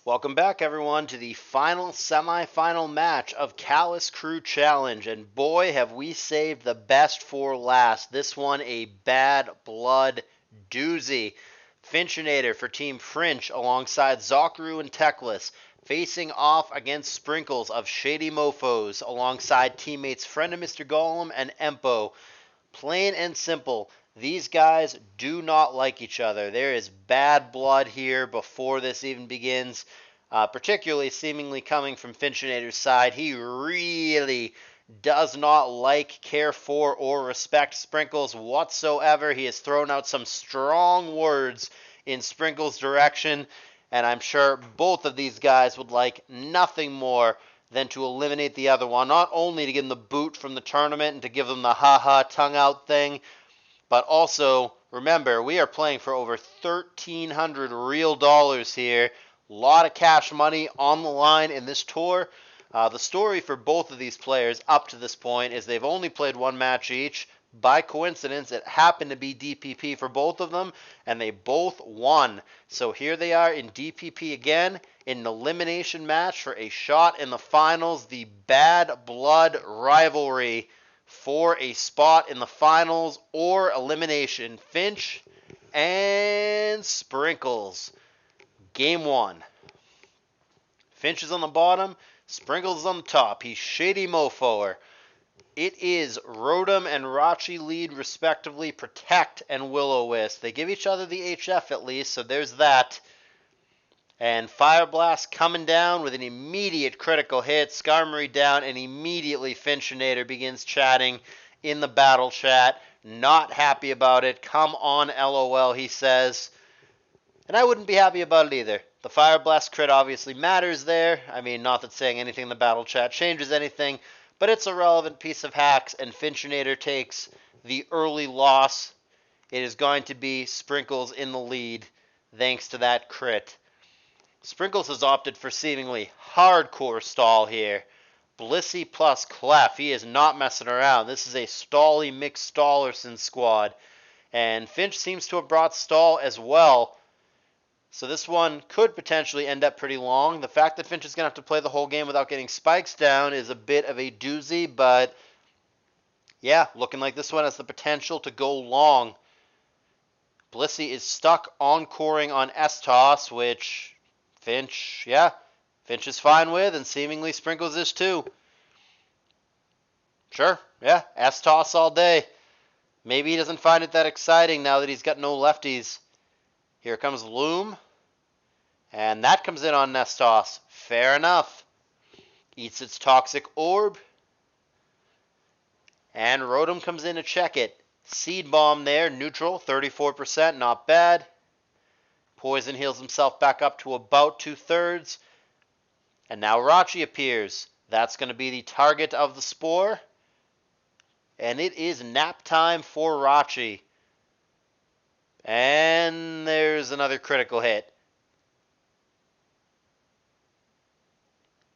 Welcome back, everyone, to the final semifinal match of CALLOUS Crew Challenge. And boy, have we saved the best for last. This one a bad blood doozy. Finchinator for Team Frinch alongside Zockaroo and Techless, facing off against Sprinkles of Shady Mofos alongside teammates Friend of Mr. Golem and Empo. Plain and simple, these guys do not like each other. There is bad blood here before this even begins, particularly seemingly coming from Finchinator's side. He really does not like, care for, or respect Sprinkles whatsoever. He has thrown out some strong words in Sprinkles' direction, and I'm sure both of these guys would like nothing more than to eliminate the other one, not only to give them the boot from the tournament and to give them the ha-ha tongue-out thing, but also, remember, we are playing for over 1,300 real dollars here. A lot of cash money on the line in this tour. The story for both of these players up to this point is they've only played one match each. By coincidence, it happened to be DPP for both of them, and they both won. So here they are in DPP again, in an elimination match for a shot in the finals, the Bad Blood Rivalry for a spot in the finals or elimination. Finch and Sprinkles. Game one. Finch is on the bottom, Sprinkles is on the top. He's Shady Mofoer. It is Rotom and Rachi lead, respectively, Protect and Will-O-Wisp. They give each other the HF at least, so there's that. And Fire Blast coming down with an immediate critical hit. Skarmory down, and immediately Finchinator begins chatting in the battle chat. Not happy about it. Come on, LOL, he says. And I wouldn't be happy about it either. The Fire Blast crit obviously matters there. I mean, not that saying anything in the battle chat changes anything, but it's a relevant piece of hacks, and Finchinator takes the early loss. It is going to be Sprinkles in the lead, thanks to that crit. Sprinkles has opted for seemingly hardcore stall here. Blissey plus Clef. He is not messing around. This is a stally mixed Stallerson squad. And Finch seems to have brought stall as well. So this one could potentially end up pretty long. The fact that Finch is going to have to play the whole game without getting spikes down is a bit of a doozy, but yeah, looking like this one has the potential to go long. Blissey is stuck encoring on S-Toss, which Finch is fine with, and seemingly Sprinkles is too. Sure, yeah, S-Toss all day. Maybe he doesn't find it that exciting now that he's got no lefties. Here comes Loom. And that comes in on S-Toss. Fair enough. Eats its Toxic Orb. And Rotom comes in to check it. Seed Bomb there, neutral, 34%, not bad. Poison heals himself back up to about 2/3. And now Rachi appears. That's going to be the target of the Spore. And it is nap time for Rachi. And there's another critical hit.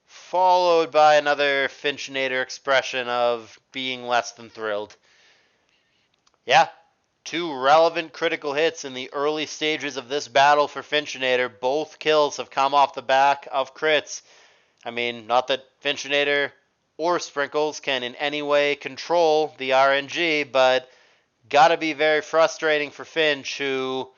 Followed by another Finchinator expression of being less than thrilled. Yeah, 2 relevant critical hits in the early stages of this battle for Finchinator. Both kills have come off the back of crits. I mean, not that Finchinator or Sprinkles can in any way control the RNG, but gotta be very frustrating for Finch, who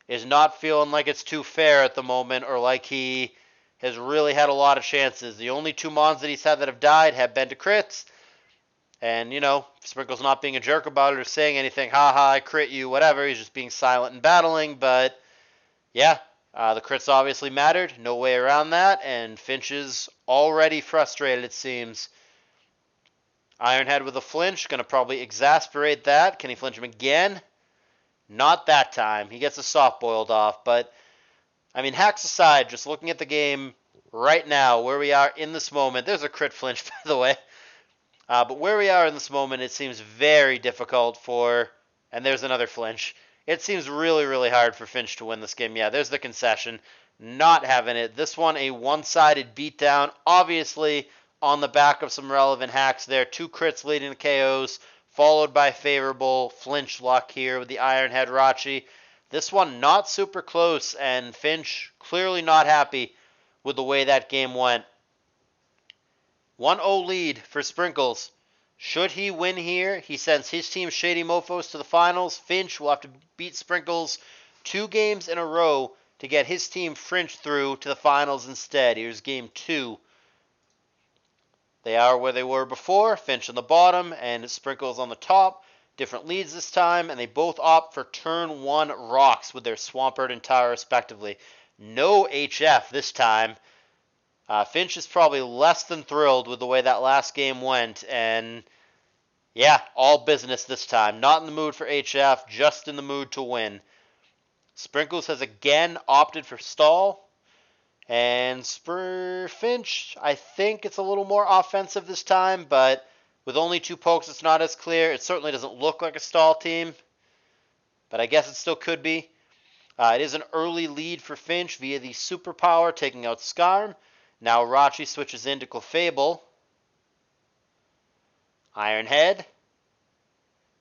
is not feeling like it's too fair at the moment, or like he has really had a lot of chances. The only 2 mons that he's had that have died have been to crits. And, you know, Sprinkles not being a jerk about it or saying anything, haha, I crit you, whatever. He's just being silent and battling. But, yeah, the crits obviously mattered. No way around that. And Finch is already frustrated, it seems. Ironhead with a flinch. Going to probably exasperate that. Can he flinch him again? Not that time. He gets a soft-boiled off. But, I mean, hacks aside, just looking at the game right now, where we are in this moment. There's a crit flinch, by the way. But where we are in this moment, it seems very difficult for... And there's another flinch. It seems really, really hard for Finch to win this game. Yeah, there's the concession. Not having it. This one, a one-sided beatdown. Obviously, on the back of some relevant hacks there. 2 crits leading to KOs, followed by favorable flinch luck here with the Ironhead Rachi. This one not super close, and Finch clearly not happy with the way that game went. 1-0 lead for Sprinkles. Should he win here, he sends his team Shady Mofos to the finals. Finch will have to beat Sprinkles 2 games in a row to get his team Frinch through to the finals instead. Here's game 2. They are where they were before, Finch on the bottom and Sprinkles on the top. Different leads this time, and they both opt for turn 1 rocks with their Swampert and Tire respectively. No HF this time. Finch is probably less than thrilled with the way that last game went, and yeah, all business this time. Not in the mood for HF, just in the mood to win. Sprinkles has again opted for stall, and Finch, I think it's a little more offensive this time, but with only 2 pokes, it's not as clear. It certainly doesn't look like a stall team, but I guess it still could be. It is an early lead for Finch via the superpower, taking out Skarm. Now Rachi switches into Clefable, Iron Head,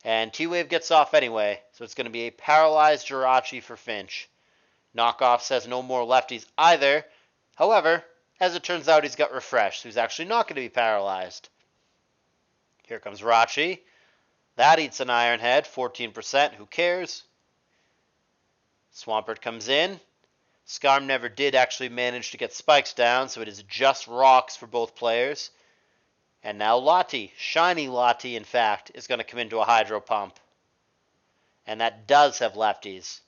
and T-Wave gets off anyway, so it's going to be a paralyzed Jirachi for Finch. Knockoff says no more lefties either. However, as it turns out, he's got Refresh, so he's actually not going to be paralyzed. Here comes Rachi. That eats an Iron Head, 14%, who cares? Swampert comes in. Skarm never did actually manage to get spikes down, so it is just rocks for both players. And now Lottie, shiny Lottie in fact, is going to come into a Hydro Pump. And that does have lefties.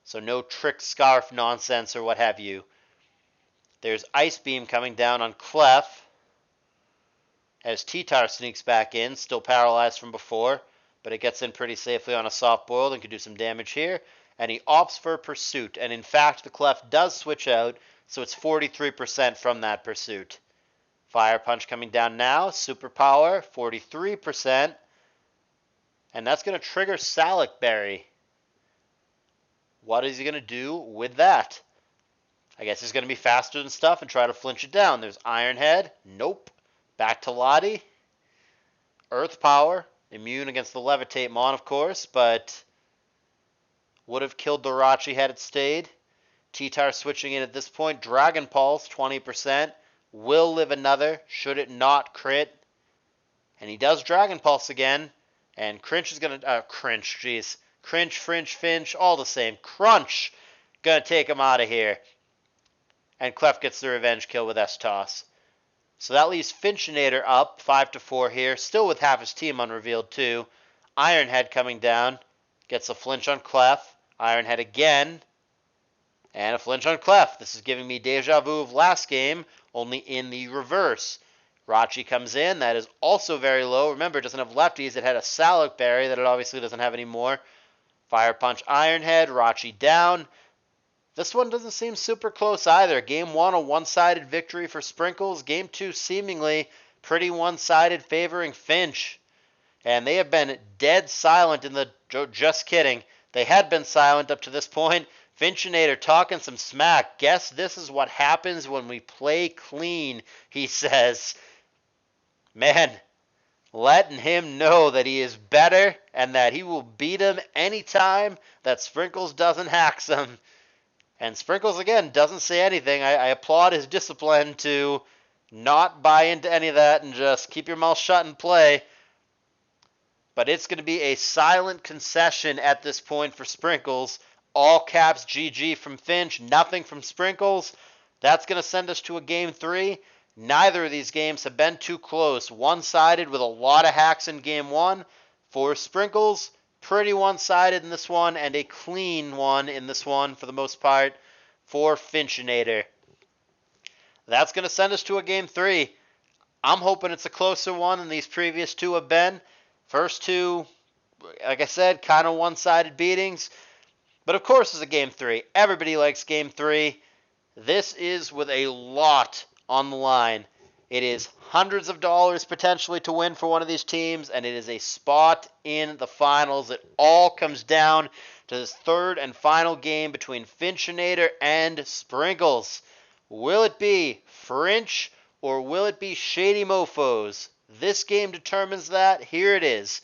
So no Trick Scarf nonsense or what have you. There's Ice Beam coming down on Clef. As T-Tar sneaks back in, still paralyzed from before, but it gets in pretty safely on a soft boiled and can do some damage here. And he opts for Pursuit, and in fact the Clef does switch out, so it's 43% from that Pursuit. Fire Punch coming down now, Superpower, 43%, and that's going to trigger Salic Berry. What is he going to do with that? I guess he's going to be faster than stuff and try to flinch it down. There's Iron Head, nope. Back to Lottie. Earth Power, immune against the Levitate Mon, of course, but would have killed the Rachi had it stayed. T-Tar switching in at this point. Dragon Pulse, 20%. Will live another, should it not crit. And he does Dragon Pulse again. And Crinch is going to... Crinch, Frinch, Finch, all the same. Crunch! Gonna take him out of here. And Clef gets the revenge kill with S-Toss. So that leaves Finchinator up, 5-4 here. Still with half his team unrevealed too. Ironhead coming down. Gets a flinch on Clef. Ironhead again. And a flinch on Clef. This is giving me deja vu of last game, only in the reverse. Rachi comes in. That is also very low. Remember, it doesn't have lefties. It had a Salic Berry that it obviously doesn't have anymore. Fire Punch Ironhead. Rachi down. This one doesn't seem super close either. Game 1, a one-sided victory for Sprinkles. Game 2, seemingly pretty one-sided, favoring Finch. And they have been dead silent in the... Just kidding. They had been silent up to this point. Finchinator talking some smack. Guess this is what happens when we play clean, he says. Man, letting him know that he is better and that he will beat him anytime that Sprinkles doesn't hax him. And Sprinkles, again, doesn't say anything. I applaud his discipline to not buy into any of that and just keep your mouth shut and play. But it's going to be a silent concession at this point for Sprinkles. All caps GG from Finch, nothing from Sprinkles. That's going to send us to a Game 3. Neither of these games have been too close. One-sided with a lot of hacks in Game 1. For Sprinkles, pretty one-sided in this one, and a clean one in this one for the most part for Finchinator. That's going to send us to a Game 3. I'm hoping it's a closer one than these previous two have been. First two, like I said, kind of one-sided beatings. But of course it's a Game 3. Everybody likes Game 3. This is with a lot on the line. It is hundreds of dollars potentially to win for one of these teams, and it is a spot in the finals. It all comes down to this third and final game between Finchinator and Sprinkles. Will it be Frinch or will it be Shady Mofos? This game determines that. Here it is.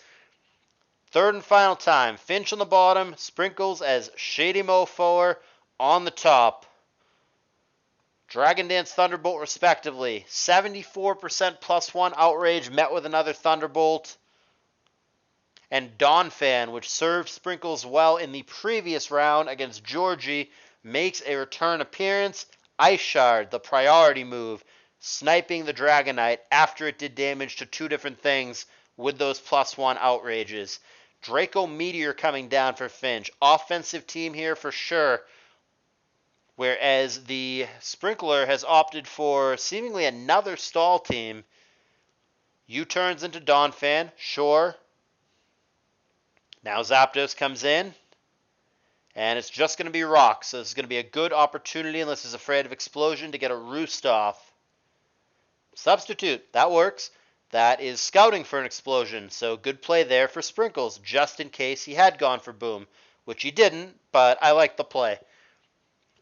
Third and final time. Finch on the bottom, Sprinkles as Shady Mofo on the top. Dragon Dance, Thunderbolt, respectively. 74% +1 outrage met with another Thunderbolt. And Donphan, which served Sprinkles well in the previous round against Georgie, makes a return appearance. Ice Shard, the priority move, sniping the Dragonite after it did damage to two different things with those +1 outrages. Draco Meteor coming down for Finch. Offensive team here for sure. Whereas the Sprinkler has opted for seemingly another stall team. U-turns into Donphan, sure. Now Zapdos comes in. And it's just going to be Rock. So this is going to be a good opportunity, unless he's afraid of Explosion, to get a Roost off. Substitute. That works. That is scouting for an Explosion. So good play there for Sprinkles, just in case he had gone for Boom. Which he didn't, but I like the play.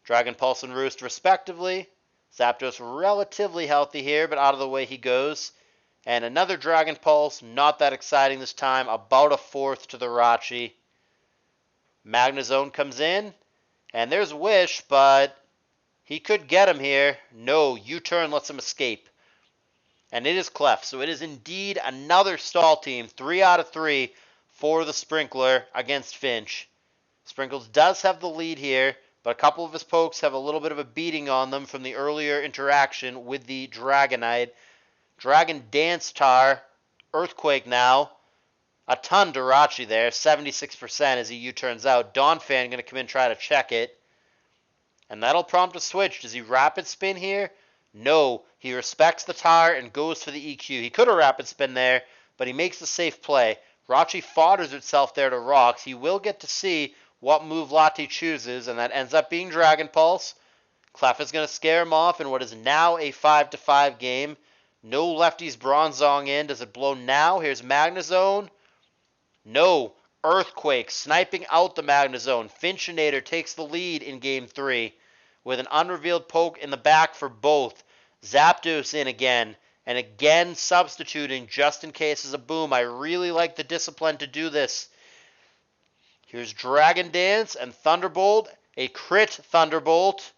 Dragon Pulse and Roost respectively. Zapdos relatively healthy here, but out of the way he goes. And another Dragon Pulse, not that exciting this time, about a fourth to the Rachi. Magnezone comes in, and there's Wish, but he could get him here. No, U-turn lets him escape. And it is Clef, so it is indeed another stall team, 3 out of 3 for the Sprinkler against Finch. Sprinkles does have the lead here, but a couple of his pokes have a little bit of a beating on them from the earlier interaction with the Dragonite. Dragon Dance Tar, Earthquake now. A ton to Rachi there, 76% as he U-turns out. Donphan going to come in and try to check it. And that'll prompt a switch. Does he Rapid Spin here? No, he respects the Tar and goes for the EQ. He could have Rapid Spin there, but he makes the safe play. Rachi fodders itself there to Rocks. He will get to see what move Lati chooses, and that ends up being Dragon Pulse. Clef is going to scare him off in what is now a 5-5 game. No lefties Bronzong in. Does it blow now? Here's Magnezone. No. Earthquake sniping out the Magnezone. Finchinator takes the lead in Game 3 with an unrevealed poke in the back for both. Zapdos in again, and again substituting just in case as a Boom. I really like the discipline to do this. Here's Dragon Dance and Thunderbolt. A crit Thunderbolt.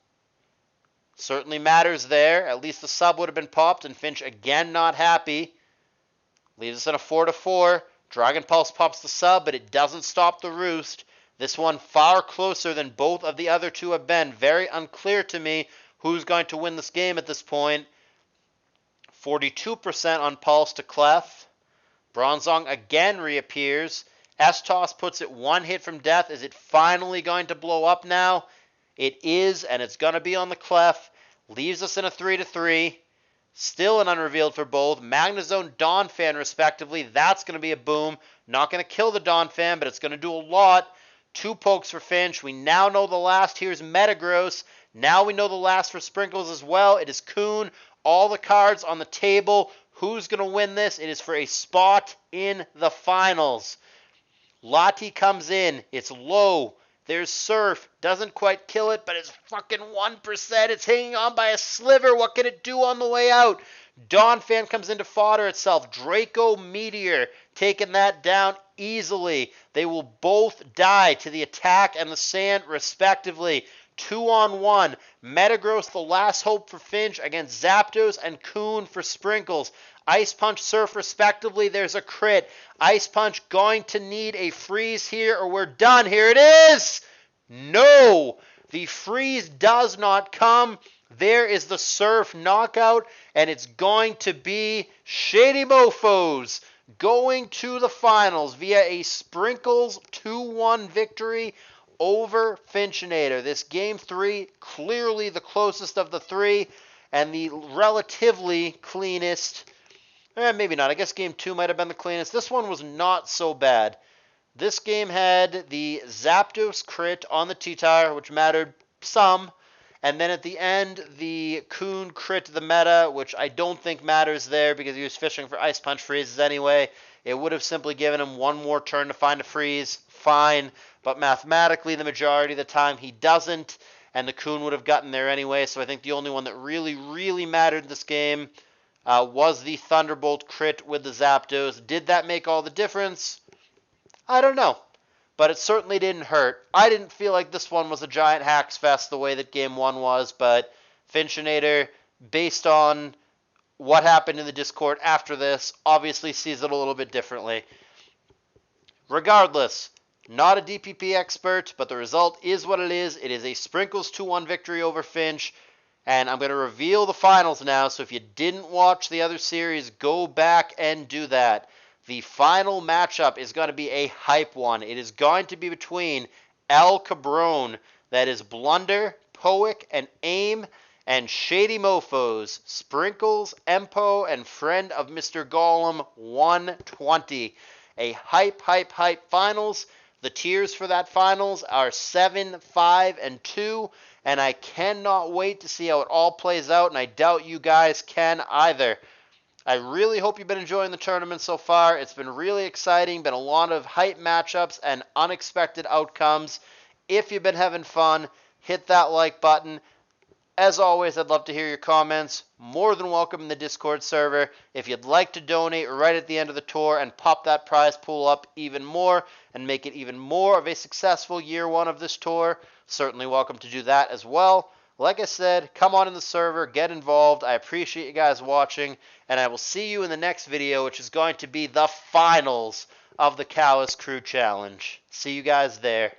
Certainly matters there. At least the sub would have been popped, and Finch again not happy. Leaves us in a 4-4. Dragon Pulse pops the sub, but it doesn't stop the Roost. This one far closer than both of the other two have been. Very unclear to me who's going to win this game at this point. 42% on Pulse to Clef. Bronzong again reappears. S-Toss puts it one hit from death. Is it finally going to blow up now? It is, and it's going to be on the Clef. Leaves us in a 3-3. Still an unrevealed for both. Magnezone, Donphan, respectively. That's going to be a Boom. Not going to kill the Donphan, but it's going to do a lot. 2 pokes for Finch. We now know the last. Here's Metagross. Now we know the last for Sprinkles as well. It is Coon. All the cards on the table. Who's going to win this? It is for a spot in the finals. Lati comes in. It's low. There's Surf. Doesn't quite kill it, but it's fucking 1%. It's hanging on by a sliver. What can it do on the way out? Donphan comes in to fodder itself. Draco Meteor taking that down easily. They will both die to the attack and the sand, respectively. 2-on-1. Metagross, the last hope for Finch against Zapdos and Coon for Sprinkles. Ice Punch, Surf, respectively. There's a crit. Ice Punch going to need a freeze here or we're done. Here it is! No! The freeze does not come. There is the Surf knockout, and it's going to be Shady Mofos going to the finals via a Sprinkles 2-1 victory over Finchinator. This Game 3, clearly the closest of the three, and the relatively cleanest. Maybe not. I guess Game 2 might have been the cleanest. This one was not so bad. This game had the Zapdos crit on the T-Tire, which mattered some. And then at the end, the Coon crit to the meta, which I don't think matters there because he was fishing for Ice Punch freezes anyway. It would have simply given him one more turn to find a freeze. Fine. But mathematically, the majority of the time, he doesn't. And the Coon would have gotten there anyway. So I think the only one that really, really mattered in this game was the Thunderbolt crit with the Zapdos. Did that make all the difference? I don't know. But it certainly didn't hurt. I didn't feel like this one was a giant hacks fest the way that Game 1 was, but Finchinator, based on what happened in the Discord after this, obviously sees it a little bit differently. Regardless, not a DPP expert, but the result is what it is. It is a Sprinkles 2-1 victory over Finch. And I'm going to reveal the finals now, so if you didn't watch the other series, go back and do that. The final matchup is going to be a hype one. It is going to be between El Cabron, that is Blunder, Poick, and Aim, and Shady Mofos, Sprinkles, Empo, and friend of Mr. Gollum, 120. A hype finals. The tiers for that finals are 7, 5, and 2. And I cannot wait to see how it all plays out, and I doubt you guys can either. I really hope you've been enjoying the tournament so far. It's been really exciting, been a lot of hype matchups and unexpected outcomes. If you've been having fun, hit that like button. As always, I'd love to hear your comments. More than welcome in the Discord server. If you'd like to donate right at the end of the tour and pop that prize pool up even more and make it even more of a successful year one of this tour, certainly welcome to do that as well. Like I said, come on in the server, get involved. I appreciate you guys watching, and I will see you in the next video, which is going to be the finals of the CALLOUS Crew Challenge. See you guys there.